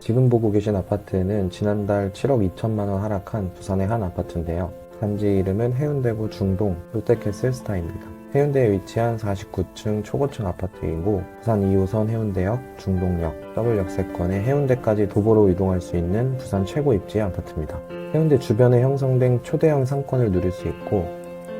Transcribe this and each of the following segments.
지금 보고 계신 아파트는 지난달 7억 2천만 원 하락한 부산의 한 아파트인데요. 단지 이름은 해운대구 중동 롯데캐슬 스타입니다. 해운대에 위치한 49층 초고층 아파트이고 부산 2호선 해운대역, 중동역, 더블역세권에 해운대까지 도보로 이동할 수 있는 부산 최고 입지의 아파트입니다. 해운대 주변에 형성된 초대형 상권을 누릴 수 있고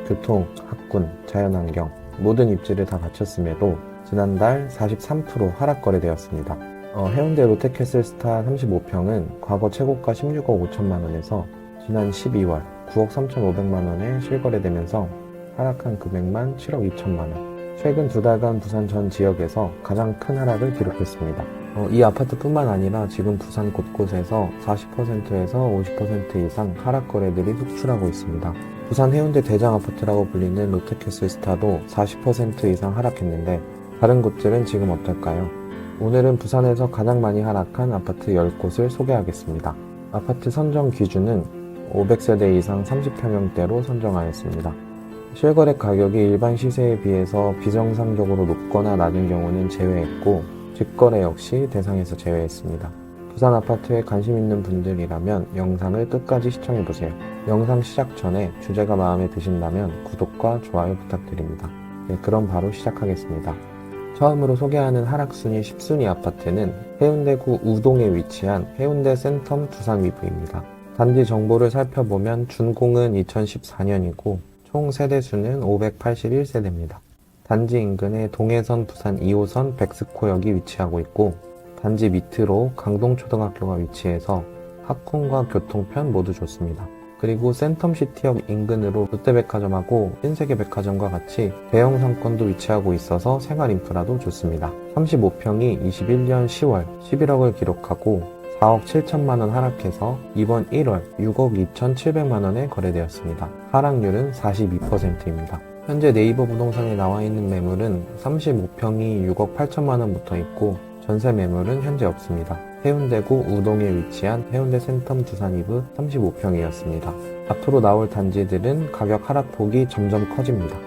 교통, 학군, 자연환경 모든 입지를 다 갖췄음에도 지난달 43% 하락 거래되었습니다. 해운대 롯데캐슬 스타 35평은 과거 최고가 16억 5천만 원에서 지난 12월 9억 3,500만 원에 실거래되면서 하락한 금액만 7억 2천만 원. 최근 두 달간 부산 전 지역에서 가장 큰 하락을 기록했습니다. 이 아파트뿐만 아니라 지금 부산 곳곳에서 40%에서 50% 이상 하락 거래들이 속출하고 있습니다. 부산 해운대 대장 아파트라고 불리는 롯데캐슬 스타도 40% 이상 하락했는데 다른 곳들은 지금 어떨까요? 오늘은 부산에서 가장 많이 하락한 아파트 10곳을 소개하겠습니다. 아파트 선정 기준은 500세대 이상 30평형대로 선정하였습니다. 실거래 가격이 일반 시세에 비해서 비정상적으로 높거나 낮은 경우는 제외했고 직거래 역시 대상에서 제외했습니다. 부산 아파트에 관심 있는 분들이라면 영상을 끝까지 시청해보세요. 영상 시작 전에 주제가 마음에 드신다면 구독과 좋아요 부탁드립니다. 네, 그럼 바로 시작하겠습니다. 처음으로 소개하는 하락순위 10순위 아파트는 해운대구 우동에 위치한 해운대 센텀 두산 위브입니다. 단지 정보를 살펴보면 준공은 2014년이고 총 세대수는 581세대입니다. 단지 인근에 동해선 부산 2호선 백스코역이 위치하고 있고 단지 밑으로 강동초등학교가 위치해서 학군과 교통편 모두 좋습니다. 그리고 센텀시티역 인근으로 롯데백화점하고 신세계백화점과 같이 대형 상권도 위치하고 있어서 생활 인프라도 좋습니다. 35평이 21년 10월 11억을 기록하고 4억 7천만 원 하락해서 이번 1월 6억 2,700만 원에 거래되었습니다. 하락률은 42%입니다. 현재 네이버 부동산에 나와 있는 매물은 35평이 6억 8천만 원부터 있고 전세 매물은 현재 없습니다. 해운대구 우동에 위치한 해운대 센텀 두산 이브 35평이었습니다. 앞으로 나올 단지들은 가격 하락폭이 점점 커집니다.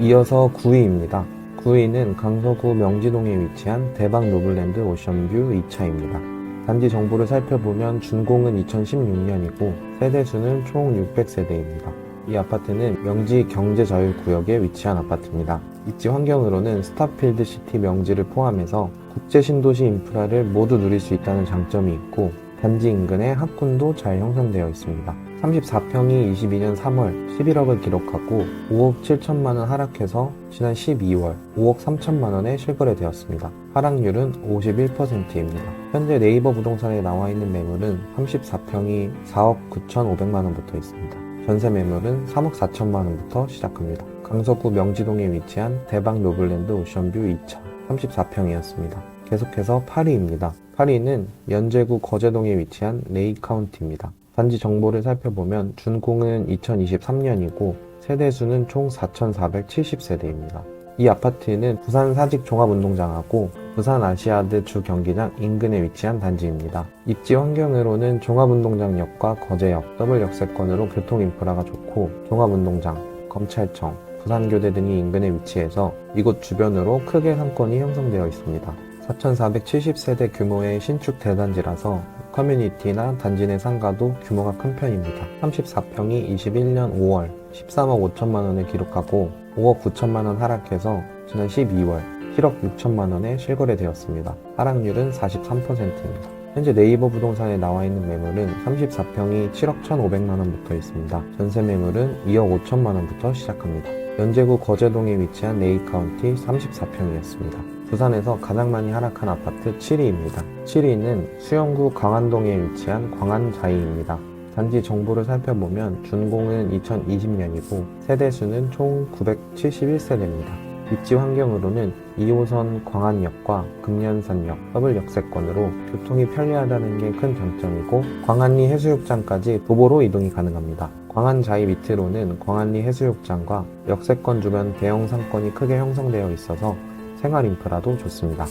이어서 9위입니다. 9위는 강서구 명지동에 위치한 대박 노블랜드 오션뷰 2차입니다. 단지 정보를 살펴보면 준공은 2016년이고 세대수는 총 600세대입니다. 이 아파트는 명지 경제자율구역에 위치한 아파트입니다. 입지 환경으로는 스타필드 시티 명지를 포함해서 국제 신도시 인프라를 모두 누릴 수 있다는 장점이 있고 단지 인근에 학군도 잘 형성되어 있습니다. 34평이 22년 3월 11억을 기록하고 5억 7천만 원 하락해서 지난 12월 5억 3천만 원에 실거래되었습니다. 하락률은 51%입니다. 현재 네이버 부동산에 나와 있는 매물은 34평이 4억 9천5백만 원부터 있습니다. 전세 매물은 3억 4천만 원부터 시작합니다. 강서구 명지동에 위치한 대박 노블랜드 오션뷰 2차 34평이었습니다. 계속해서 8위입니다. 8위는 연제구 거제동에 위치한 레이카운티입니다. 단지 정보를 살펴보면 준공은 2023년이고 세대수는 총 4,470세대입니다. 이 아파트는 부산 사직 종합운동장하고 부산 아시아드 주 경기장 인근에 위치한 단지입니다. 입지 환경으로는 종합운동장역과 거제역, 더블역세권으로 교통 인프라가 좋고 종합운동장, 검찰청, 부산교대 등이 인근에 위치해서 이곳 주변으로 크게 상권이 형성되어 있습니다. 4,470세대 규모의 신축 대단지라서 커뮤니티나 단지 내 상가도 규모가 큰 편입니다. 34평이 21년 5월 13억 5천만 원을 기록하고 5억 9천만 원 하락해서 지난 12월 7억 6천만 원에 실거래되었습니다. 하락률은 43%입니다. 현재 네이버 부동산에 나와 있는 매물은 34평이 7억 1,500만 원부터 있습니다. 전세 매물은 2억 5천만 원부터 시작합니다. 연제구 거제동에 위치한 레이카운티 34평이었습니다. 부산에서 가장 많이 하락한 아파트 7위입니다. 7위는 수영구 광안동에 위치한 광안자이입니다. 단지 정보를 살펴보면 준공은 2020년이고 세대수는 총 971세대입니다. 입지 환경으로는 2호선 광안역과 금년산역, 더블역세권으로 교통이 편리하다는 게 큰 장점이고 광안리 해수욕장까지 도보로 이동이 가능합니다. 광안자이 밑으로는 광안리 해수욕장과 역세권 주변 대형 상권이 크게 형성되어 있어서 생활 인프라도 좋습니다.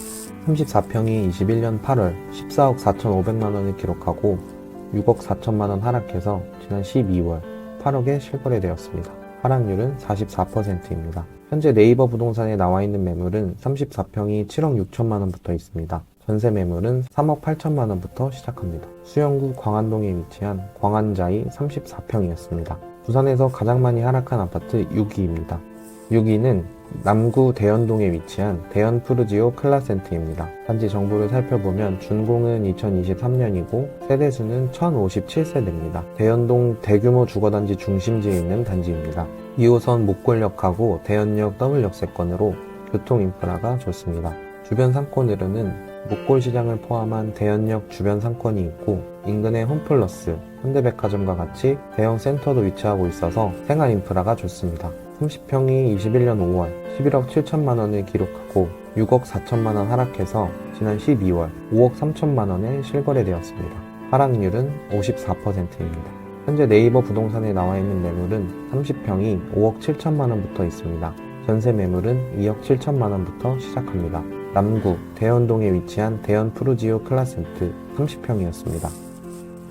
34평이 21년 8월 14억 4,500만 원을 기록하고 6억 4천만 원 하락해서 지난 12월 8억에 실거래되었습니다. 하락률은 44%입니다. 현재 네이버 부동산에 나와 있는 매물은 34평이 7억 6천만 원부터 있습니다. 전세 매물은 3억 8천만 원부터 시작합니다. 수영구 광안동에 위치한 광안자이 34평이었습니다. 부산에서 가장 많이 하락한 아파트 6위입니다. 6위는 남구 대연동에 위치한 대연 푸르지오 클라센트입니다. 단지 정보를 살펴보면 준공은 2023년이고 세대수는 1057세대입니다. 대연동 대규모 주거단지 중심지에 있는 단지입니다. 2호선 목골역하고 대연역 더블역세권으로 교통 인프라가 좋습니다. 주변 상권으로는 목골시장을 포함한 대연역 주변 상권이 있고 인근에 홈플러스, 현대백화점과 같이 대형 센터도 위치하고 있어서 생활 인프라가 좋습니다. 30평이 21년 5월 11억 7천만 원을 기록하고 6억 4천만 원 하락해서 지난 12월 5억 3천만 원에 실거래되었습니다. 하락률은 54%입니다. 현재 네이버 부동산에 나와 있는 매물은 30평이 5억 7천만 원부터 있습니다. 전세 매물은 2억 7천만 원부터 시작합니다. 남구 대연동에 위치한 대연 푸르지오 클라센트 30평이었습니다.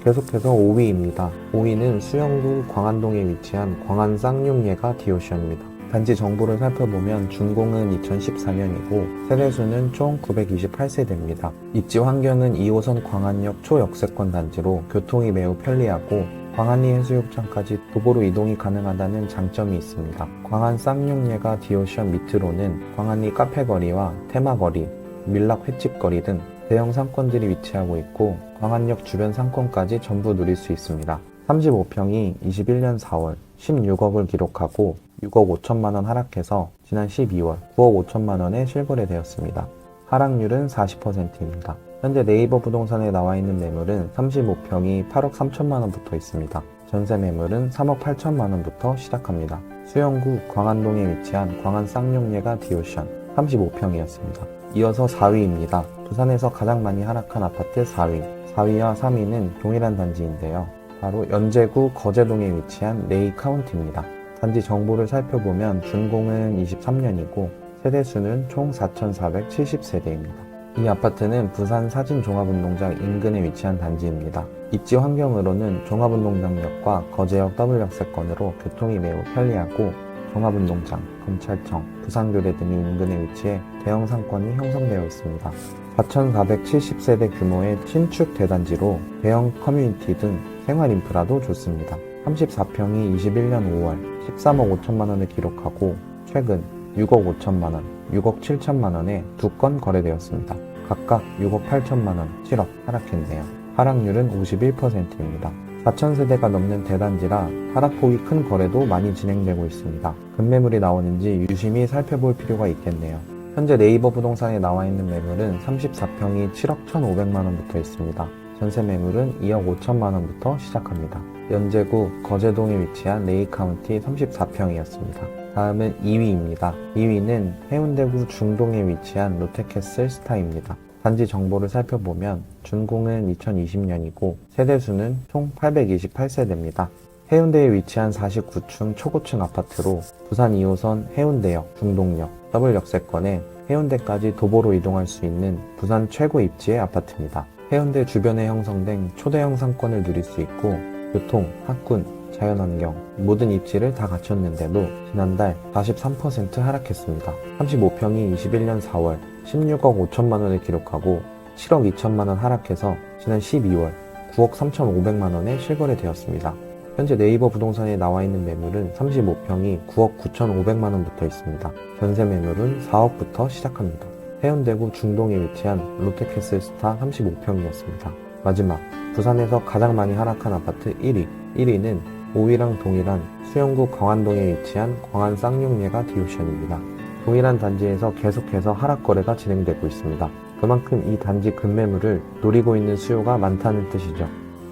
계속해서 5위입니다. 5위는 수영구 광안동에 위치한 광안 쌍용예가 디오션입니다. 단지 정보를 살펴보면 준공은 2014년이고 세대수는 총 928세대입니다. 입지 환경은 2호선 광안역 초역세권 단지로 교통이 매우 편리하고 광안리 해수욕장까지 도보로 이동이 가능하다는 장점이 있습니다. 광안 쌍용예가 디오션 밑으로는 광안리 카페거리와 테마거리, 밀락 횟집거리 등 대형 상권들이 위치하고 있고 광안역 주변 상권까지 전부 누릴 수 있습니다. 35평이 21년 4월 16억을 기록하고 6억 5천만 원 하락해서 지난 12월 9억 5천만 원에 실거래되었습니다. 하락률은 40%입니다. 현재 네이버 부동산에 나와 있는 매물은 35평이 8억 3천만 원부터 있습니다. 전세 매물은 3억 8천만 원부터 시작합니다. 수영구 광안동에 위치한 광안 쌍용예가 디오션 35평이었습니다. 이어서 4위입니다. 부산에서 가장 많이 하락한 아파트 4위. 4위와 3위는 동일한 단지인데요. 바로 연제구 거제동에 위치한 레이 카운티입니다. 단지 정보를 살펴보면 준공은 23년이고 세대수는 총 4,470세대입니다. 이 아파트는 부산 사진종합운동장 인근에 위치한 단지입니다. 입지 환경으로는 종합운동장역과 거제역 더블역세권으로 교통이 매우 편리하고 종합운동장, 검찰청, 부산교대 등이 인근에 위치해 대형 상권이 형성되어 있습니다. 4,470세대 규모의 신축 대단지로 대형 커뮤니티 등 생활 인프라도 좋습니다. 34평이 21년 5월 13억 5천만 원을 기록하고 최근 6억 5천만 원, 6억 7천만 원에 두 건 거래되었습니다. 각각 6억 8천만 원, 7억 하락했네요. 하락률은 51%입니다. 4,000세대가 넘는 대단지라 하락폭이 큰 거래도 많이 진행되고 있습니다. 급매물이 나오는지 유심히 살펴볼 필요가 있겠네요. 현재 네이버 부동산에 나와 있는 매물은 34평이 7억 1,500만 원부터 있습니다. 전세 매물은 2억 5천만 원부터 시작합니다. 연제구 거제동에 위치한 레이 카운티 34평이었습니다. 다음은 2위입니다. 2위는 해운대구 중동에 위치한 롯데캐슬 스타입니다. 단지 정보를 살펴보면 준공은 2020년이고 세대수는 총 828세대입니다. 해운대에 위치한 49층 초고층 아파트로 부산 2호선 해운대역, 중동역, 더블역세권에 해운대까지 도보로 이동할 수 있는 부산 최고 입지의 아파트입니다. 해운대 주변에 형성된 초대형 상권을 누릴 수 있고 교통, 학군, 자연환경 모든 입지를 다 갖췄는데도 지난달 43% 하락했습니다. 35평이 21년 4월 16억 5천만 원을 기록하고 7억 2천만 원 하락해서 지난 12월 9억 3,500만 원에 실거래되었습니다. 현재 네이버 부동산에 나와 있는 매물은 35평이 9억 9,500만 원부터 있습니다. 전세 매물은 4억부터 시작합니다. 해운대구 중동에 위치한 롯데캐슬 스타 35평이었습니다. 마지막, 부산에서 가장 많이 하락한 아파트 1위. 1위는 5위랑 동일한 수영구 광안동에 위치한 광안 쌍용예가 디오션입니다. 동일한 단지에서 계속해서 하락 거래가 진행되고 있습니다. 그만큼 이 단지 급매물을 노리고 있는 수요가 많다는 뜻이죠.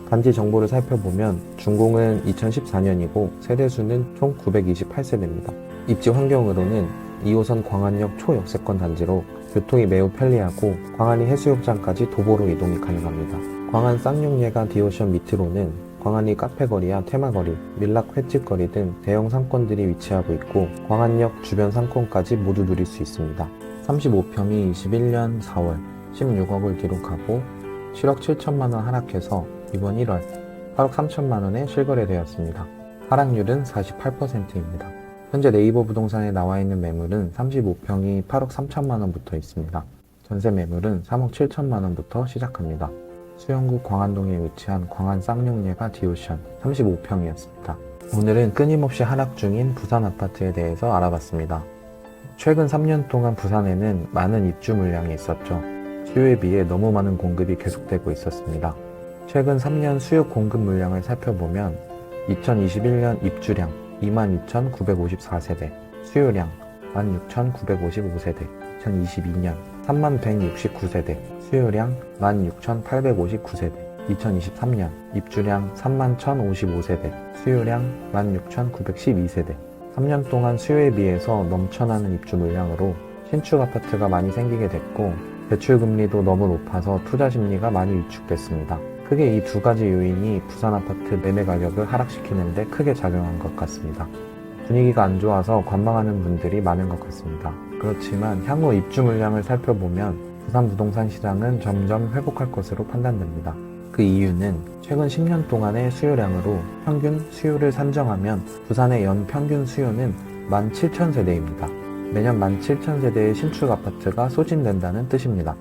단지 정보를 살펴보면 준공은 2014년이고 세대수는 총 928세대입니다. 입지 환경으로는 2호선 광안역 초역세권 단지로 교통이 매우 편리하고 광안리 해수욕장까지 도보로 이동이 가능합니다. 광안 쌍용예가 디오션 밑으로는 광안리 카페거리와 테마거리, 밀락 횟집거리 등 대형 상권들이 위치하고 있고 광안역 주변 상권까지 모두 누릴 수 있습니다. 35평이 21년 4월 16억을 기록하고 7억 7천만 원 하락해서 이번 1월 8억 3천만 원에 실거래되었습니다. 하락률은 48%입니다. 현재 네이버 부동산에 나와 있는 매물은 35평이 8억 3천만 원부터 있습니다. 전세 매물은 3억 7천만 원부터 시작합니다. 수영구 광안동에 위치한 광안 쌍용예가 디오션 35평이었습니다. 오늘은 끊임없이 하락 중인 부산 아파트에 대해서 알아봤습니다. 최근 3년 동안 부산에는 많은 입주 물량이 있었죠. 수요에 비해 너무 많은 공급이 계속되고 있었습니다. 최근 3년 수요 공급 물량을 살펴보면 2021년 입주량 22,954세대, 수요량 16,955세대, 2022년 31,169세대, 수요량 16,859세대, 2023년 입주량 31,055세대, 수요량 16,912세대. 3년 동안 수요에 비해서 넘쳐나는 입주 물량으로 신축 아파트가 많이 생기게 됐고, 대출 금리도 너무 높아서 투자 심리가 많이 위축됐습니다. 크게 이 두 가지 요인이 부산 아파트 매매 가격을 하락시키는데 크게 작용한 것 같습니다. 분위기가 안 좋아서 관망하는 분들이 많은 것 같습니다. 그렇지만 향후 입주 물량을 살펴보면 부산 부동산 시장은 점점 회복할 것으로 판단됩니다. 그 이유는 최근 10년 동안의 수요량으로 평균 수요를 산정하면 부산의 연 평균 수요는 17,000세대입니다. 매년 17,000세대의 신축 아파트가 소진된다는 뜻입니다.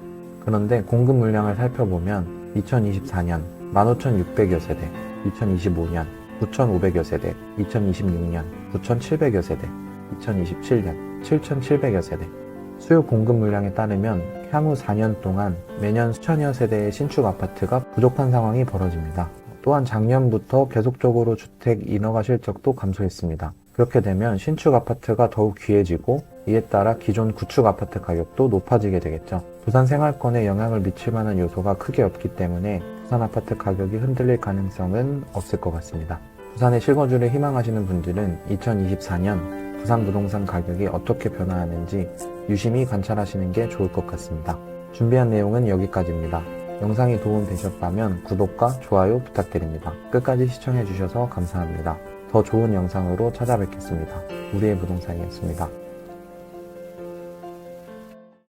그런데 공급 물량을 살펴보면 2024년 15,600여 세대, 2025년 9,500여 세대, 2026년 9,700여 세대, 2027년 7,700여 세대. 수요 공급 물량에 따르면 향후 4년 동안 매년 수천여 세대의 신축 아파트가 부족한 상황이 벌어집니다. 또한 작년부터 계속적으로 주택 인허가 실적도 감소했습니다. 그렇게 되면 신축 아파트가 더욱 귀해지고 이에 따라 기존 구축 아파트 가격도 높아지게 되겠죠. 부산 생활권에 영향을 미칠 만한 요소가 크게 없기 때문에 부산 아파트 가격이 흔들릴 가능성은 없을 것 같습니다. 부산의 실거주를 희망하시는 분들은 2024년 부산 부동산 가격이 어떻게 변화하는지 유심히 관찰하시는 게 좋을 것 같습니다. 준비한 내용은 여기까지입니다. 영상이 도움되셨다면 구독과 좋아요 부탁드립니다. 끝까지 시청해주셔서 감사합니다. 더 좋은 영상으로 찾아뵙겠습니다. 우리의 부동산이었습니다.